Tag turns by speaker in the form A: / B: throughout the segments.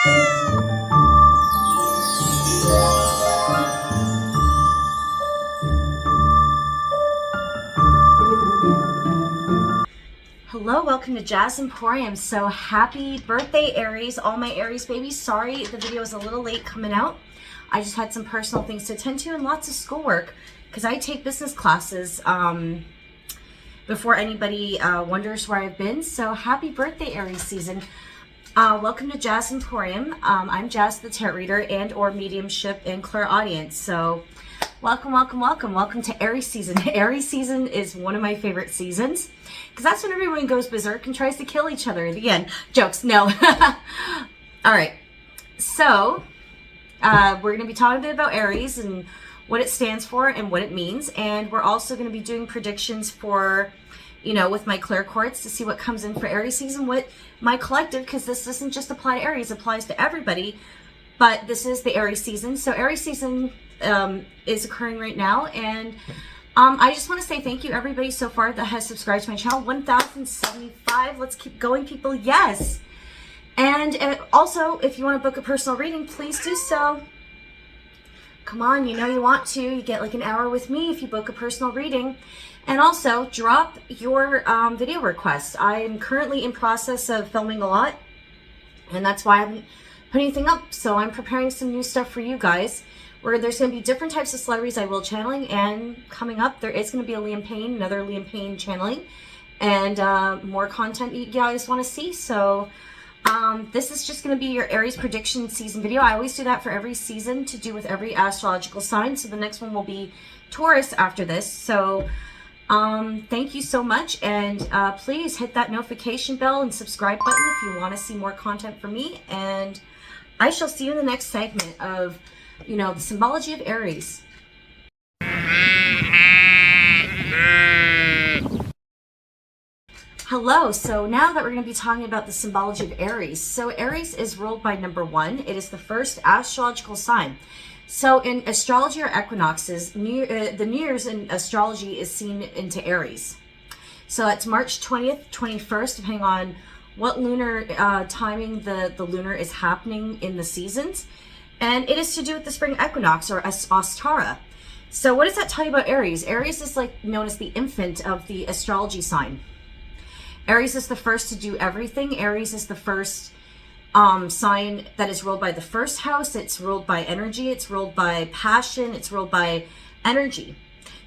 A: Hello, welcome to Jazz Emporium. So happy birthday, Aries, all my Aries babies. Sorry the video is a little late coming out. I just had some personal things to attend to and lots of schoolwork because I take business classes before anybody wonders where I've been. So happy birthday, Aries season. Welcome to Jazz Emporium. I'm Jazz the Tarot Reader and or mediumship and clairaudient. So welcome, welcome, welcome. Welcome to Aries season. Aries season is one of my favorite seasons because that's when everyone goes berserk and tries to kill each other at the end. Jokes, no. All right. So we're going to be talking a bit about Aries and what it stands for and what it means. And we're also going to be doing predictions for, you know, with my claircourts to see what comes in for Aries season, what my collective, because this doesn't just apply to Aries, it applies to everybody. But this is the Aries season. So Aries season is occurring right now. And I just want to say thank you everybody so far that has subscribed to my channel. 1,075. Let's keep going, people. Yes. And also, if you want to book a personal reading, please do so. Come on, you know you want to. You get like an hour with me if you book a personal reading. And also, drop your video request. I am currently in process of filming a lot, and that's why I haven't put anything up. So I'm preparing some new stuff for you guys, where there's going to be different types of celebrities I will channeling, and coming up there is going to be a Liam Payne, another Liam Payne channeling, and more content you guys want to see. So this is just going to be your Aries prediction season video. I always do that for every season to do with every astrological sign. So the next one will be Taurus after this. So thank you so much, and please hit that notification bell and subscribe button if you want to see more content from me, and I shall see you in the next segment of, you know, the symbology of Aries. Hello, so now that we're going to be talking about the symbology of Aries. So Aries is ruled by number 1. It is the first astrological sign. So in astrology or equinoxes, the New Year's in astrology is seen into Aries. So it's March 20th, 21st, depending on what lunar timing the lunar is happening in the seasons. And it is to do with the spring equinox or Ostara. So what does that tell you about Aries? Aries is like known as the infant of the astrology sign. Aries is the first to do everything. Aries is the first sign that is ruled by the first house. It's ruled by energy. It's ruled by passion. It's ruled by energy.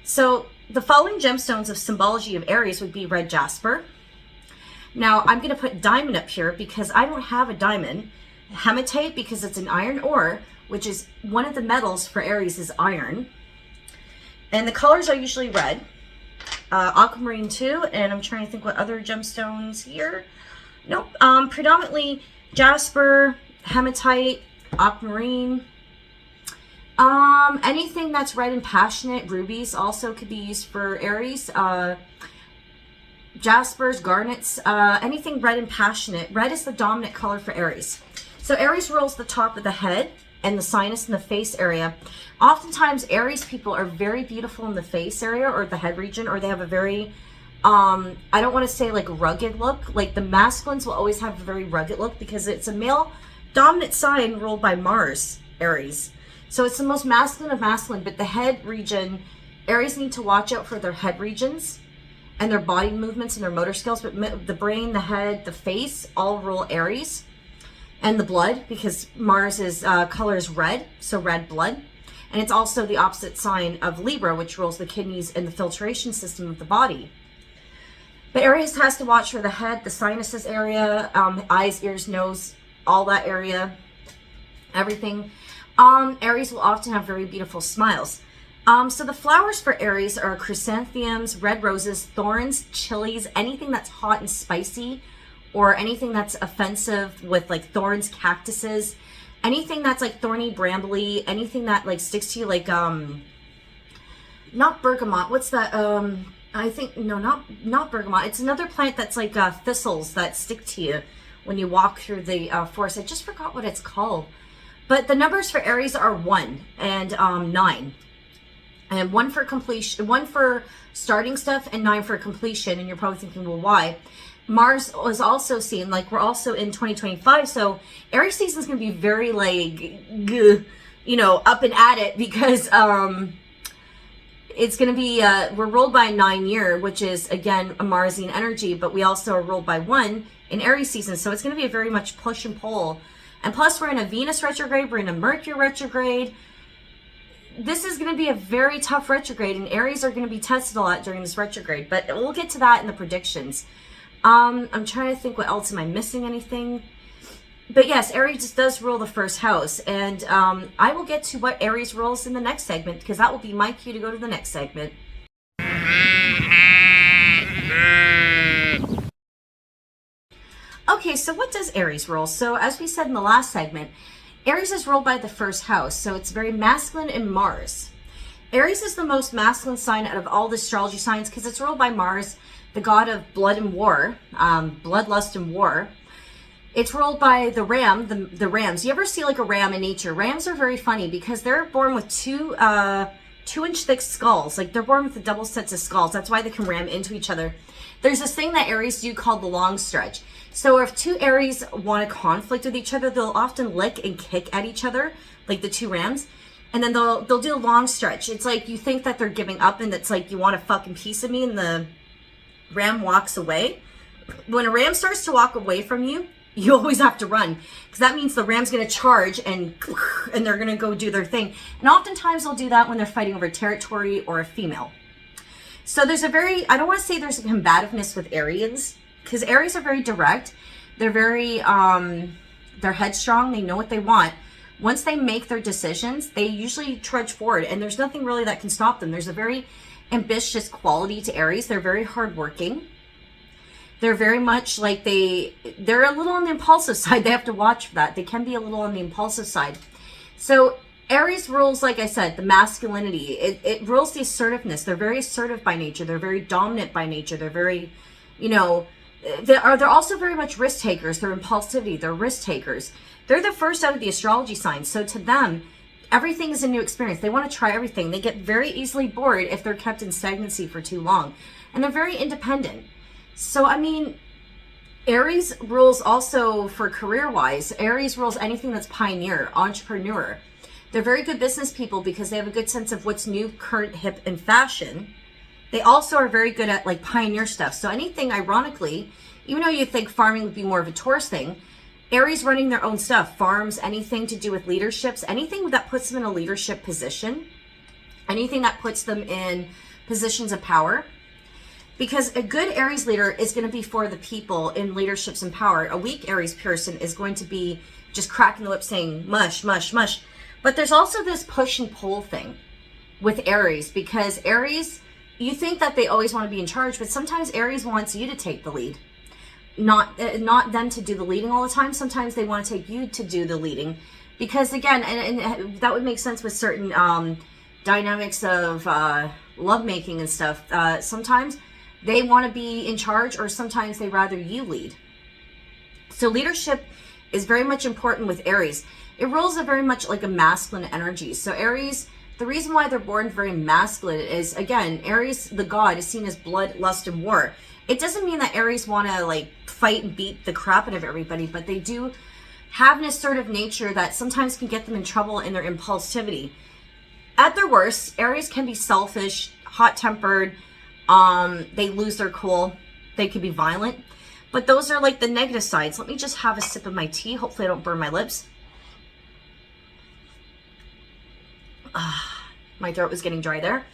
A: So the following gemstones of symbology of Aries would be red jasper. Now I'm going to put diamond up here because I don't have a diamond. Hematite because it's an iron ore, which is one of the metals for Aries is iron. And the colors are usually red. Aquamarine too, and I'm trying to think what other gemstones here. Nope. Predominantly jasper, hematite, aquamarine. Anything that's red and passionate. Rubies also could be used for Aries. Jaspers, garnets, anything red and passionate. Red is the dominant color for Aries. So Aries rules the top of the head and the sinus and the face area. Oftentimes Aries people are very beautiful in the face area or the head region, or they have a very, I don't want to say like rugged look. Like the masculines will always have a very rugged look because it's a male dominant sign ruled by Mars, Aries. So it's the most masculine of masculine, but the head region, Aries need to watch out for their head regions and their body movements and their motor skills, but the brain, the head, the face all rule Aries. And the blood, because Mars is color is red, so red blood. And it's also the opposite sign of Libra, which rules the kidneys and the filtration system of the body. But Aries has to watch for the head, the sinuses area, eyes, ears, nose, all that area, everything. Aries will often have very beautiful smiles. So the flowers for Aries are chrysanthemums, red roses, thorns, chilies, anything that's hot and spicy, or anything that's offensive with like thorns, cactuses, anything that's like thorny, brambly, anything that like sticks to you, like not bergamot. What's that? I think no, not bergamot. It's another plant that's like thistles that stick to you when you walk through the forest. I just forgot what it's called. But the numbers for Aries are 1 and 9. And 1 for completion, 1 for starting stuff, and 9 for completion. And you're probably thinking, well, why? Mars was also seen, like we're also in 2025. So Aries season is going to be very like, you know, up and at it because it's going to be, we're ruled by a 9-year, which is again a Marsian energy, but we also are ruled by 1 in Aries season. So it's going to be a very much push and pull. And plus we're in a Venus retrograde, we're in a Mercury retrograde. This is going to be a very tough retrograde, and Aries are going to be tested a lot during this retrograde, but we'll get to that in the predictions. I'm trying to think what else. Am I missing anything? But yes, Aries does rule the first house, and I will get to what Aries rules in the next segment, because that will be my cue to go to the next segment. Okay, so what does Aries rule? So as we said in the last segment, Aries is ruled by the first house, so it's very masculine in Mars. Aries is the most masculine sign out of all the astrology signs because it's ruled by Mars, the god of blood and war, bloodlust and war. It's ruled by the ram, the rams. You ever see like a ram in nature? Rams are very funny because they're born with 2-inch thick skulls. Like they're born with the double sets of skulls. That's why they can ram into each other. There's this thing that Aries do called the long stretch. So if 2 Aries want to conflict with each other, they'll often lick and kick at each other, like the 2 rams. And then they'll do a long stretch. It's like you think that they're giving up and it's like you want a fucking piece of me, and the ram walks away. When a ram starts to walk away from you, you always have to run, because that means the ram's going to charge and they're going to go do their thing. And oftentimes they'll do that when they're fighting over territory or a female. So there's a very, I don't want to say there's a combativeness with Aries, because Aries are very direct. They're very, they're headstrong. They know what they want. Once they make their decisions, they usually trudge forward, and there's nothing really that can stop them. There's a very ambitious quality to Aries. They're very hardworking. They're very much like they're a little on the impulsive side. They have to watch for that. They can be a little on the impulsive side. So Aries rules, like I said, the masculinity. It rules the assertiveness. They're very assertive by nature. They're very dominant by nature. They're very, you know, they're also very much risk takers. They're impulsivity. They're risk takers. They're the first out of the astrology signs. So to them, everything is a new experience. They want to try everything. They get very easily bored if they're kept in stagnancy for too long. And they're very independent. So, I mean, Aries rules also for career-wise. Aries rules anything that's pioneer, entrepreneur. They're very good business people because they have a good sense of what's new, current, hip, and fashion. They also are very good at like pioneer stuff. So anything, ironically, even though you think farming would be more of a tourist thing, Aries running their own stuff, farms, anything to do with leaderships, anything that puts them in a leadership position, anything that puts them in positions of power. Because a good Aries leader is going to be for the people in leaderships and power. A weak Aries person is going to be just cracking the lips saying mush, mush, mush. But there's also this push and pull thing with Aries, because Aries, you think that they always want to be in charge, but sometimes Aries wants you to take the lead. Not them to do the leading all the time. Sometimes they want to take you to do the leading. Because again, and that would make sense with certain dynamics of lovemaking and stuff. Sometimes they want to be in charge, or sometimes they rather you lead. So leadership is very much important with Aries. It rules a very much like a masculine energy. So Aries, the reason why they're born very masculine is, again, Aries, the god, is seen as blood, lust, and war. It doesn't mean that Aries want to like fight and beat the crap out of everybody, but they do have an assertive nature that sometimes can get them in trouble in their impulsivity. At their worst, Aries can be selfish, hot-tempered, they lose their cool, they could be violent, but those are like the negative sides. Let me just have a sip of my tea. Hopefully I don't burn my lips. My throat was getting dry there.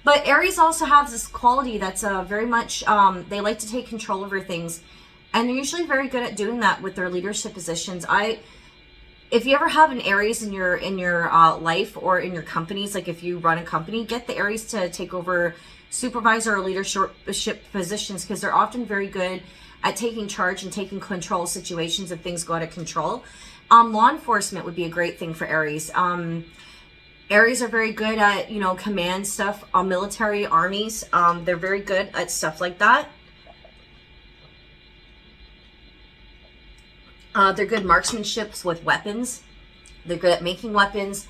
A: But Aries also has this quality that's very much, they like to take control over things, and they're usually very good at doing that with their leadership positions. If you ever have an Aries in your life or in your companies, like if you run a company, get the Aries to take over supervisor or leadership positions, because they're often very good at taking charge and taking control of situations if things go out of control. Law enforcement would be a great thing for Aries. Aries are very good at, you know, command stuff, military, armies. They're very good at stuff like that. They're good marksmanships with weapons. They're good at making weapons.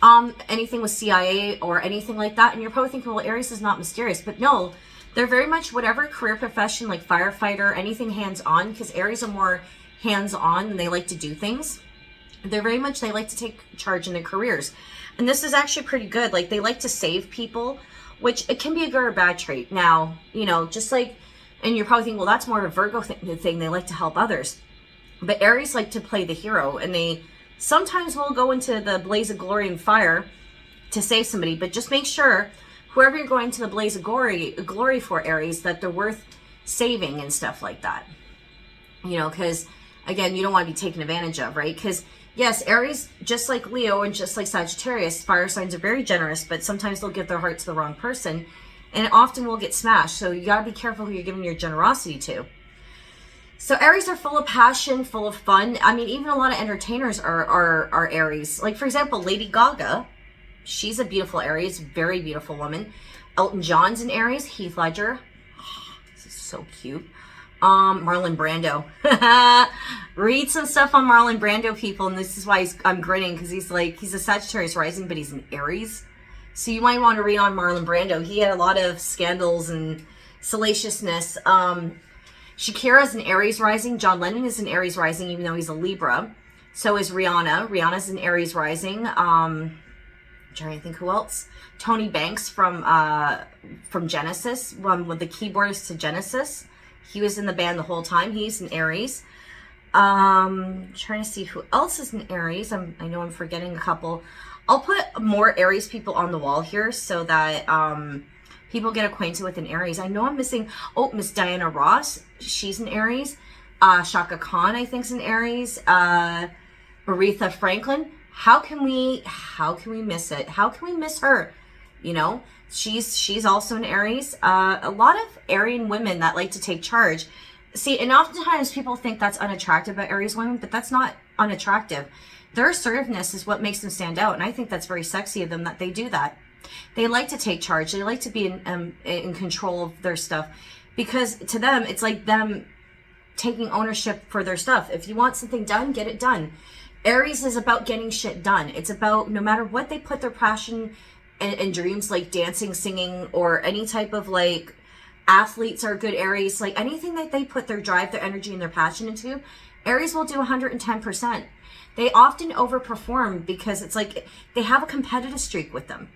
A: Anything with CIA or anything like that. And you're probably thinking, well, Aries is not mysterious. But no, They're very much whatever career profession, like firefighter, anything hands-on, because Aries are more hands-on and they like to do things. They're very much, they like to take charge in their careers. And this is actually pretty good. Like, they like to save people, which it can be a good or bad trait. Now, you know, just like, and you're probably thinking, well, that's more of a Virgo thing. They like to help others. But Aries like to play the hero, and they sometimes will go into the blaze of glory and fire to save somebody. But just make sure, whoever you're going to the blaze of glory for, Aries, that they're worth saving and stuff like that. You know, because, again, you don't want to be taken advantage of, right? Because, yes, Aries, just like Leo and just like Sagittarius, fire signs are very generous, but sometimes they'll give their heart to the wrong person, and it often will get smashed. So you got to be careful who you're giving your generosity to. So Aries are full of passion, full of fun. I mean, even a lot of entertainers are Aries. Like, for example, Lady Gaga, she's a beautiful Aries, very beautiful woman. Elton John's an Aries. Heath Ledger, this is so cute. Marlon Brando. Read some stuff on Marlon Brando, people, and this is why I'm grinning, because he's a Sagittarius rising, but he's an Aries. So you might want to read on Marlon Brando. He had a lot of scandals and salaciousness. Shakira's an Aries rising. John Lennon is an Aries rising, even though he's a Libra. So is Rihanna. Rihanna's an Aries rising. I'm trying to think who else. Tony Banks from Genesis, with the keyboardist to Genesis. He was in the band the whole time. He's an Aries. Trying to see who else is an Aries. I know I'm forgetting a couple. I'll put more Aries people on the wall here so that people get acquainted with an Aries. I know I'm missing, Miss Diana Ross. She's an Aries. Shaka Khan, I think, is an Aries. Aretha Franklin. How can we miss it? How can we miss her? You know, she's also an Aries. A lot of Aryan women that like to take charge. See, and oftentimes people think that's unattractive about Aries women, but that's not unattractive. Their assertiveness is what makes them stand out, and I think that's very sexy of them that they do that. They like to take charge. They like to be in control of their stuff, because to them, it's like them taking ownership for their stuff. If you want something done, get it done. Aries is about getting shit done. It's about, no matter what they put their passion and dreams, like dancing, singing, or any type of, like, athletes are good Aries. Like, anything that they put their drive, their energy, and their passion into, Aries will do 110%. They often overperform because it's like they have a competitive streak with them,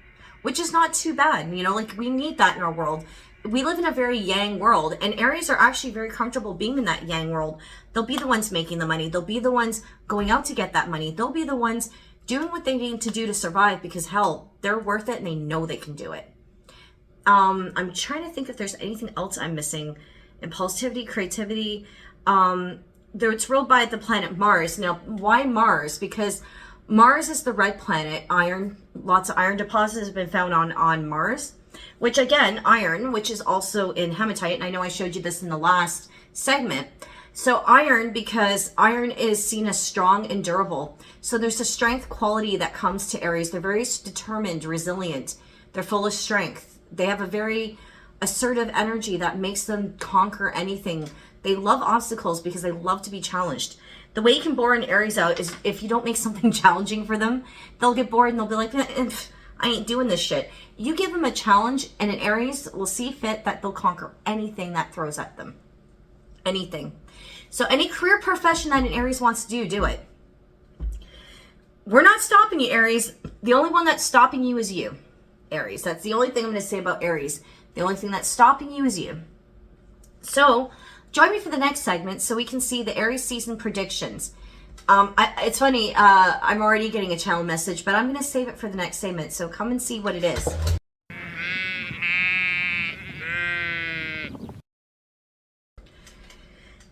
A: which is not too bad. You know, like, we need that in our world. We live in a very yang world, and Aries are actually very comfortable being in that yang world. They'll be the ones making the money. They'll be the ones going out to get that money. They'll be the ones doing what they need to do to survive, because, hell, they're worth it and they know they can do it. I'm trying to think if there's anything else I'm missing. Impulsivity, creativity. It's ruled by the planet Mars. Now, why Mars? Because Mars is the red planet. Iron, lots of iron deposits have been found on Mars. Which, again, iron, which is also in hematite, and I know I showed you this in the last segment. So iron, because iron is seen as strong and durable. So there's a strength quality that comes to Aries. They're very determined, resilient. They're full of strength. They have a very assertive energy that makes them conquer anything. They love obstacles because they love to be challenged. The way you can bore an Aries out is if you don't make something challenging for them, they'll get bored and they'll be like, I ain't doing this shit. You give them a challenge, and an Aries will see fit that they'll conquer anything that throws at them. Anything. So any career profession that an Aries wants to do it. We're not stopping you, Aries. The only one that's stopping you is you, Aries. That's the only thing I'm going to say about Aries. The only thing that's stopping you is you. So join me for the next segment so we can see the Aries season predictions. It's funny, I'm already getting a channel message, but I'm going to save it for the next segment, so come and see what it is.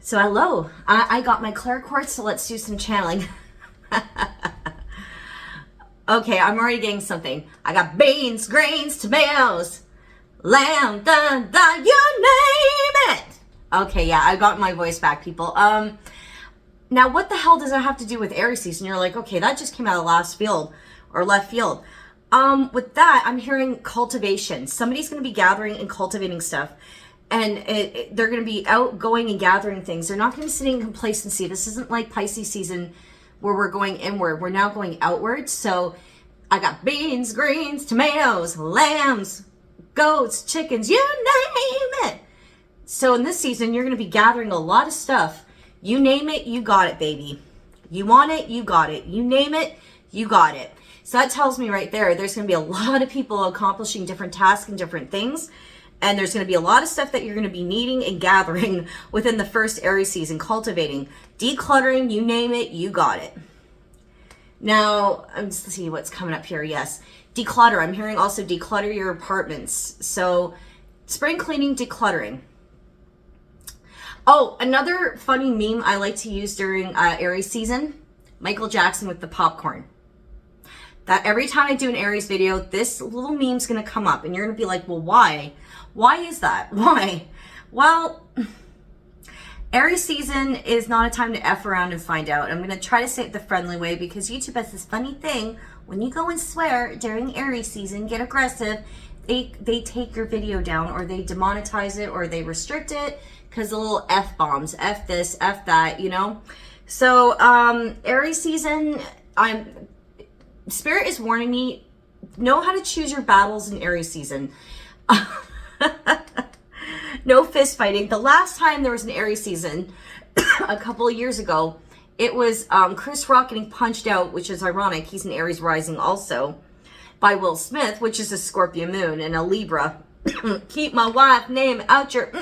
A: So hello, I got my clair quartz, so let's do some channeling. Okay, I'm already getting something. I got beans, grains, tomatoes, lamb, you name it. Okay, yeah, I got my voice back, people. Now, what the hell does that have to do with Aries season? You're like, okay, that just came out of left field. With that, I'm hearing cultivation. Somebody's going to be gathering and cultivating stuff. And they're going to be out going and gathering things. They're not going to be sitting in complacency. This isn't like Pisces season where we're going inward. We're now going outward. So I got beans, greens, tomatoes, lambs, goats, chickens, you name it. So in this season, you're going to be gathering a lot of stuff. You name it, you got it, baby. You want it, you got it. You name it, you got it. So that tells me right there, there's going to be a lot of people accomplishing different tasks and different things. And there's going to be a lot of stuff that you're going to be needing and gathering within the first Aries season, cultivating, decluttering, you name it, you got it. Now, let's see what's coming up here. Yes, declutter. I'm hearing also declutter your apartments. So spring cleaning, decluttering. Oh, another funny meme I like to use during Aries season, Michael Jackson with the popcorn. That every time I do an Aries video, this little meme's going to come up and you're going to be like, well, why? Why is that? Why? Well, Aries season is not a time to F around and find out. I'm going to try to say it the friendly way because YouTube has this funny thing. When you go and swear during Aries season, get aggressive, they take your video down or they demonetize it or they restrict it because the little F-bombs, F this, F that, you know? So Aries season, Spirit is warning me, know how to choose your battles in Aries season. No fist fighting. The last time there was an Aries season, a couple of years ago, it was Chris Rock getting punched out, which is ironic. He's an Aries rising also, by Will Smith, which is a Scorpio moon and a Libra. Keep my wife name out your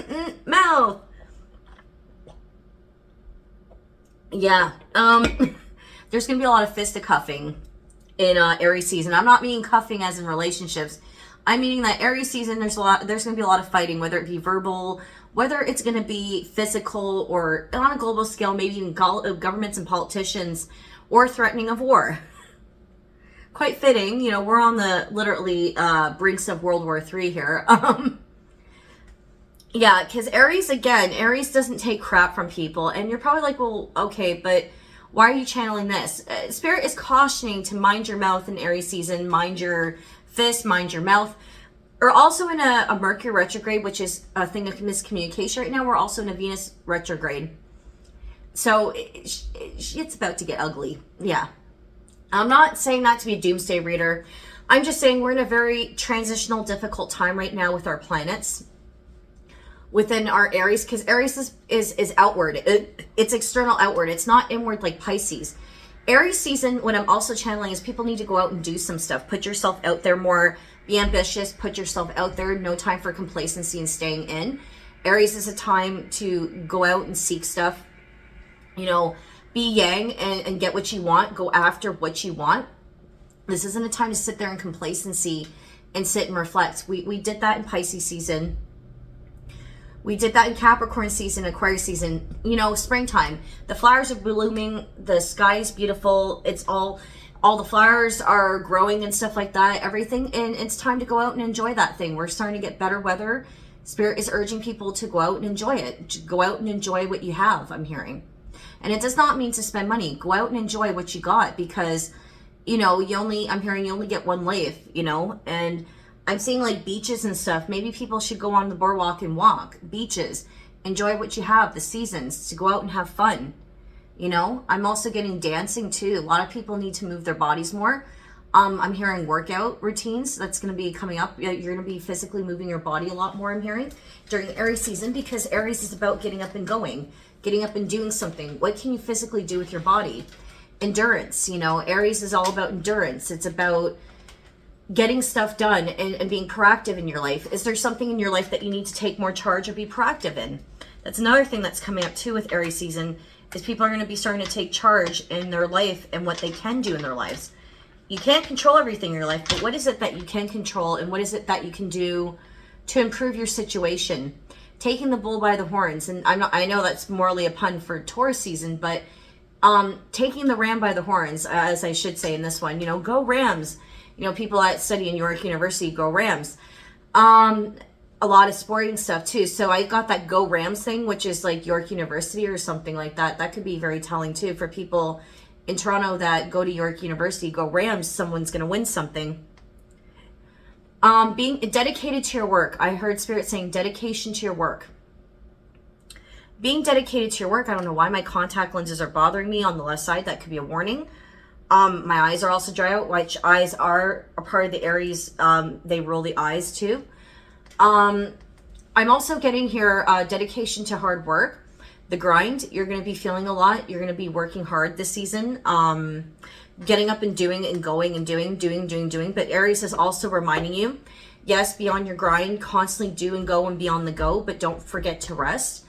A: mouth. Yeah. There's going to be a lot of fisticuffing in Aries season. I'm not meaning cuffing as in relationships. I'm meaning that Aries season, there's going to be a lot of fighting, whether it be verbal, whether it's going to be physical, or on a global scale, maybe even governments and politicians, or threatening of war. Quite fitting, you know, we're on the literally brinks of World War III here. Yeah, because Aries, again, Aries doesn't take crap from people, and you're probably like, well, okay, but why are you channeling this? Spirit is cautioning to mind your mouth in Aries season, mind your fist, mind your mouth. We're also in a Mercury retrograde, which is a thing of miscommunication right now. We're also in a Venus retrograde. So it's about to get ugly. Yeah. I'm not saying that to be a doomsday reader. I'm just saying we're in a very transitional, difficult time right now with our planets within our Aries, because Aries is outward. It's external outward. It's not inward like Pisces. Aries season, what I'm also channeling is people need to go out and do some stuff. Put yourself out there more. Be ambitious. Put yourself out there. No time for complacency and staying in. Aries is a time to go out and seek stuff. You know, be yang and get what you want. Go after what you want. This isn't a time to sit there in complacency and sit and reflect. We did that in Pisces season. We did that in Capricorn season, Aquarius season, you know, springtime. The flowers are blooming. The sky is beautiful. It's all the flowers are growing and stuff like that, everything. And it's time to go out and enjoy that thing. We're starting to get better weather. Spirit is urging people to go out and enjoy it. Go out and enjoy what you have, I'm hearing. And it does not mean to spend money. Go out and enjoy what you got because, you know, I'm hearing you only get one life, you know, and I'm seeing like beaches and stuff. Maybe people should go on the boardwalk and walk. Beaches. Enjoy what you have, the seasons, to go out and have fun. You know, I'm also getting dancing too. A lot of people need to move their bodies more. I'm hearing workout routines. That's going to be coming up. You're going to be physically moving your body a lot more, I'm hearing, during Aries season, because Aries is about getting up and going, getting up and doing something. What can you physically do with your body? Endurance, you know, Aries is all about endurance. It's about getting stuff done and being proactive in your life. Is there something in your life that you need to take more charge or be proactive in? That's another thing that's coming up too with Aries season, is people are going to be starting to take charge in their life and what they can do in their lives. You can't control everything in your life, but what is it that you can control and what is it that you can do to improve your situation? Taking the bull by the horns, and I know that's morally a pun for Taurus season, but taking the ram by the horns, as I should say in this one, you know, go Rams. You know, people that study in York University, go Rams. A lot of sporting stuff too. So I got that go Rams thing, which is like York University or something like that. That could be very telling too for people in Toronto that go to York University. Go Rams, someone's going to win something. Being dedicated to your work. I heard Spirit saying dedication to your work. Being dedicated to your work. I don't know why my contact lenses are bothering me on the left side. That could be a warning. My eyes are also dry out, which eyes are a part of the Aries. They rule the eyes too. I'm also getting here dedication to hard work, the grind. You're going to be feeling a lot. You're going to be working hard this season, getting up and doing and going and doing. But Aries is also reminding you, yes, be on your grind, constantly do and go and be on the go, but don't forget to rest,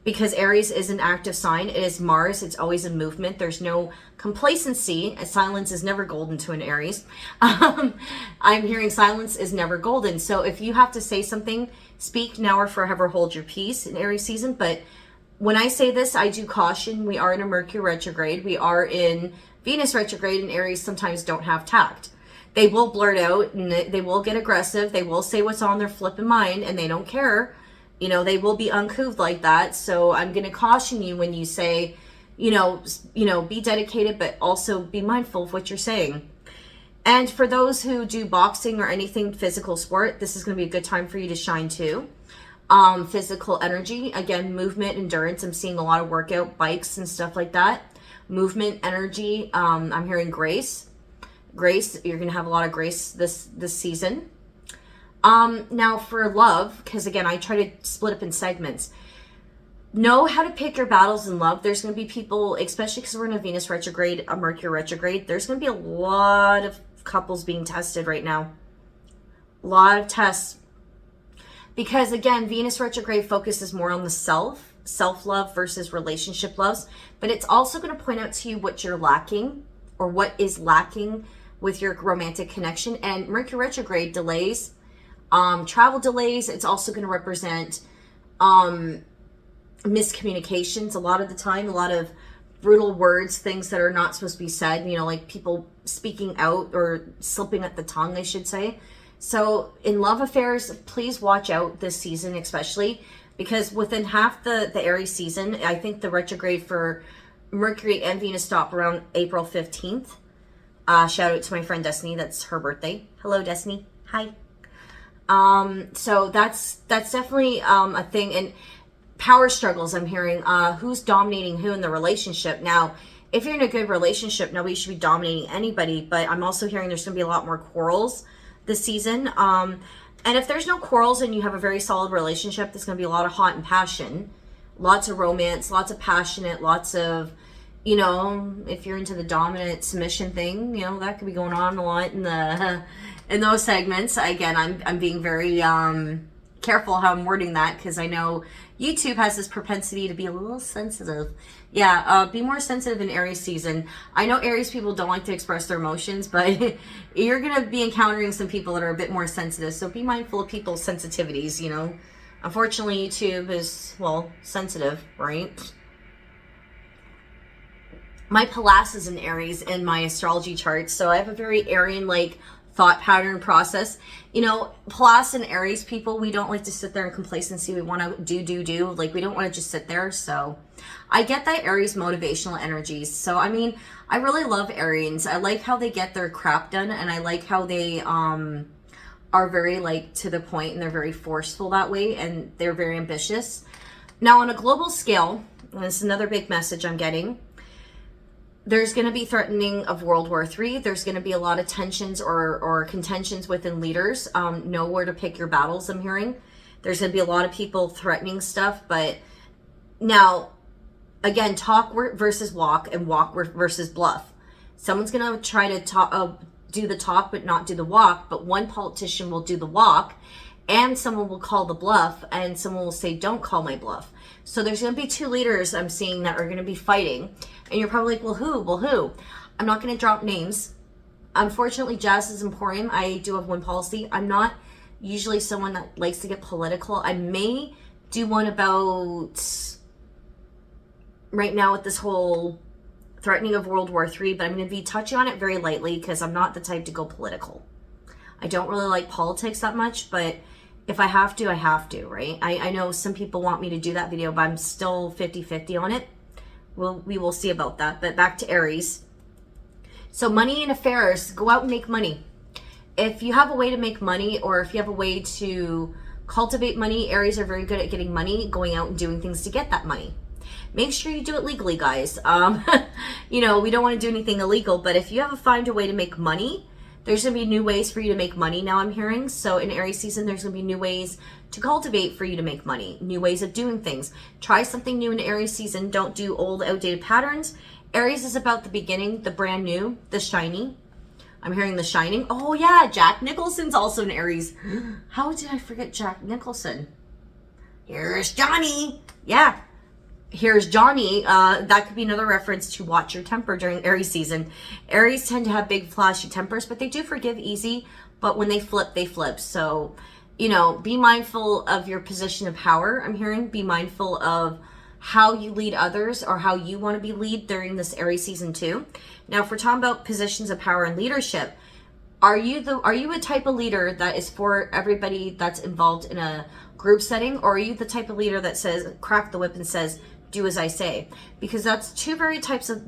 A: because Aries is an active sign. It is Mars. It's always in movement. There's no complacency. Silence is never golden to an Aries. I'm hearing silence is never golden. So if you have to say something, speak now or forever hold your peace in Aries season. But when I say this, I do caution. We are in a Mercury retrograde. We are in Venus retrograde, and Aries sometimes don't have tact. They will blurt out and they will get aggressive. They will say what's on their flipping mind, and they don't care. You know, they will be uncouth like that. So I'm going to caution you when you say, you know, be dedicated, but also be mindful of what you're saying. And for those who do boxing or anything physical sport, this is going to be a good time for you to shine too. Physical energy, again, movement, endurance. I'm seeing a lot of workout, bikes and stuff like that. Movement, energy. I'm hearing grace. Grace, you're going to have a lot of grace this season. Now for love, because again, I try to split up in segments. Know how to pick your battles in love. There's going to be people, especially because we're in a Venus retrograde, a Mercury retrograde, there's going to be a lot of couples being tested right now. A lot of tests. Because again, Venus retrograde focuses more on the self-love versus relationship loves. But it's also going to point out to you what you're lacking or what is lacking with your romantic connection. And Mercury retrograde delays, travel delays. It's also going to represent miscommunications a lot of the time, a lot of brutal words, things that are not supposed to be said, you know, like people speaking out or slipping at the tongue, I should say. So in love affairs, please watch out this season, especially because within half the Aries season, I think the retrograde for Mercury and Venus stop around April 15th. Shout out to my friend Destiny. That's her birthday. Hello, Destiny. Hi. So that's definitely a thing. And power struggles, I'm hearing, who's dominating who in the relationship. Now, if you're in a good relationship, nobody should be dominating anybody, but I'm also hearing there's going to be a lot more quarrels this season. And if there's no quarrels and you have a very solid relationship, there's going to be a lot of hot and passion, lots of romance, lots of passionate, lots of, you know, if you're into the dominant submission thing, you know, that could be going on a lot in the in those segments. Again, I'm being very careful how I'm wording that, because I know YouTube has this propensity to be a little sensitive. Yeah, be more sensitive in Aries season. I know Aries people don't like to express their emotions, but you're going to be encountering some people that are a bit more sensitive. So be mindful of people's sensitivities, you know. Unfortunately, YouTube is, well, sensitive, right? My Pallas is in Aries in my astrology chart. So I have a very Aryan-like thought pattern process. You know, Pallas and Aries people, we don't like to sit there in complacency. We want to do. Like, we don't want to just sit there. So I get that Aries motivational energies. So, I mean, I really love Arians. I like how they get their crap done. And I like how they are very, like, to the point, and they're very forceful that way. And they're very ambitious. Now, on a global scale, and this is another big message I'm getting, there's going to be threatening of World War III. There's going to be a lot of tensions or contentions within leaders. Know where to pick your battles, I'm hearing. There's going to be a lot of people threatening stuff. But now, again, talk versus walk, and walk versus bluff. Someone's going to try to do the talk but not do the walk. But one politician will do the walk, and someone will call the bluff, and someone will say, don't call my bluff. So there's going to be two leaders I'm seeing that are going to be fighting. And you're probably like, well, who? Well, who? I'm not going to drop names. Unfortunately, Jazz's Emporium, I do have one policy. I'm not usually someone that likes to get political. I may do one about right now with this whole threatening of World War III, but I'm going to be touching on it very lightly because I'm not the type to go political. I don't really like politics that much, but if I have to, I have to, right? I know some people want me to do that video, but I'm still 50-50 on it. We will see about that. But back to Aries. So money and affairs, go out and make money. If you have a way to make money, or if you have a way to cultivate money, Aries are very good at getting money, going out and doing things to get that money. Make sure you do it legally, guys. You know, we don't want to do anything illegal, but if you find a way to make money, There's going to be new ways for you to make money now, I'm hearing. So in Aries season, there's going to be new ways to cultivate for you to make money, new ways of doing things. Try something new in Aries season. Don't do old, outdated patterns. Aries is about the beginning, the brand new, the shiny. I'm hearing the shining. Oh yeah, Jack Nicholson's also in Aries. How did I forget Jack Nicholson? Here's Johnny. Yeah, here's Johnny. That could be another reference to watch your temper during Aries season. Aries tend to have big flashy tempers, but they do forgive easy. But when they flip, they flip. So, you know, be mindful of your position of power. I'm hearing be mindful of how you lead others or how you want to be lead during this Aries season too. Now, if we're talking about positions of power and leadership, are you a type of leader that is for everybody that's involved in a group setting, or are you the type of leader that says, crack the whip and says, do as I say? Because that's two very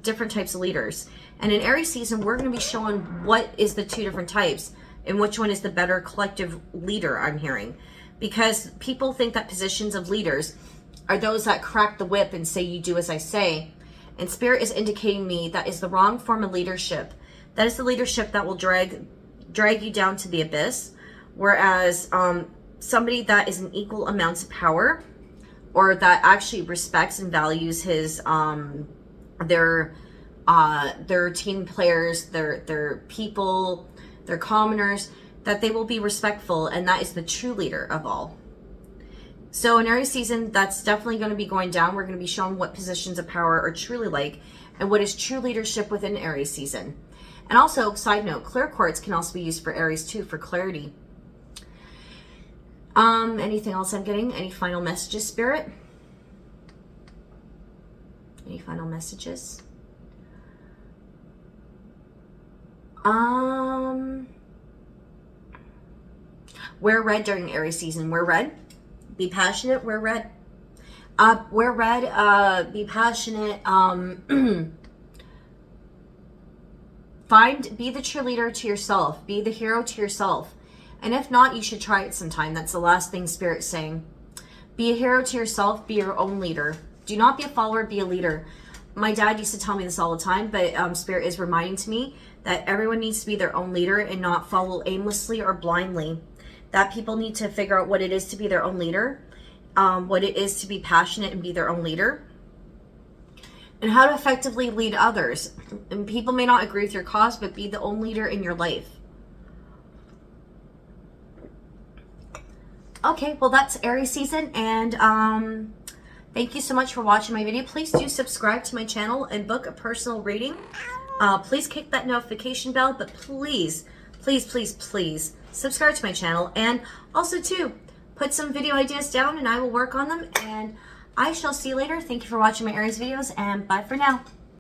A: different types of leaders. And in Aries season, we're going to be showing what is the two different types and which one is the better collective leader, I'm hearing. Because people think that positions of leaders are those that crack the whip and say, you do as I say. And Spirit is indicating me that is the wrong form of leadership. That is the leadership that will drag you down to the abyss. Whereas somebody that is in equal amounts of power, or that actually respects and values his their team players, their people, their commoners, that they will be respectful, and that is the true leader of all. So in Aries season, that's definitely going to be going down. We're going to be showing what positions of power are truly like and what is true leadership within Aries season. And also, side note, clear quartz can also be used for Aries too, for clarity. Anything else I'm getting? Any final messages, Spirit? Any final messages? Wear red during Aries season. Wear red. Be passionate. Wear red. Wear red. Be passionate. Be the cheerleader to yourself. Be the hero to yourself. And if not, you should try it sometime. That's the last thing Spirit's saying. Be a hero to yourself. Be your own leader. Do not be a follower. Be a leader. My dad used to tell me this all the time, but Spirit is reminding to me that everyone needs to be their own leader and not follow aimlessly or blindly. That people need to figure out what it is to be their own leader, what it is to be passionate and be their own leader, and how to effectively lead others. And people may not agree with your cause, but be the own leader in your life. Okay, well, that's Aries season, and thank you so much for watching my video. Please do subscribe to my channel and book a personal reading. Please kick that notification bell, but please, please, please, please subscribe to my channel. And also too, put some video ideas down and I will work on them. And I shall see you later. Thank you for watching my Aries videos, and bye for now.